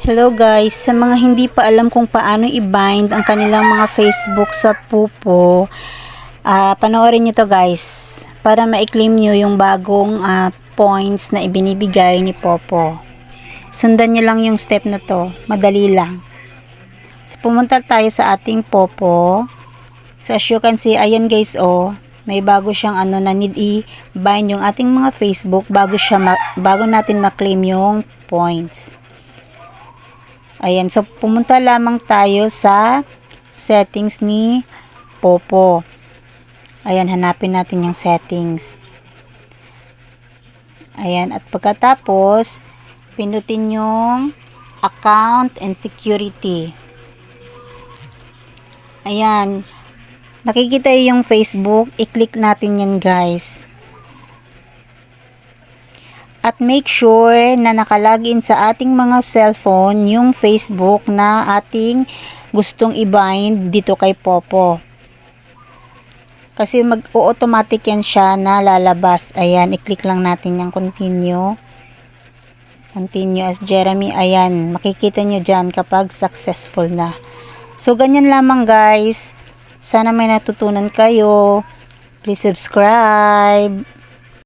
Hello guys, sa mga hindi pa alam kung paano i-bind ang kanilang mga Facebook sa Pupo, panoorin nyo to guys para ma-claim nyo yung bagong points na ibinibigay ni Popo. Sundan nyo lang yung step na to, madali lang. So pumunta tayo sa ating Popo. So as you can see, ayan guys may bago siyang na need i-bind yung ating mga Facebook bago natin ma-claim yung points. Ayan, so pumunta lamang tayo sa settings ni Popo. Ayan, hanapin natin yung settings. Ayan, at pagkatapos, pindutin yung account and security. Ayan, nakikita yung Facebook, i-click natin yan guys. At make sure na nakalagin sa ating mga cellphone yung Facebook na ating gustong i-bind dito kay Popo. Kasi mag-automatic yan siya na lalabas. Ayan, i-click lang natin yung continue. Continue as Jeremy. Ayan, makikita nyo dyan kapag successful na. So, ganyan lamang guys. Sana may natutunan kayo. Please subscribe.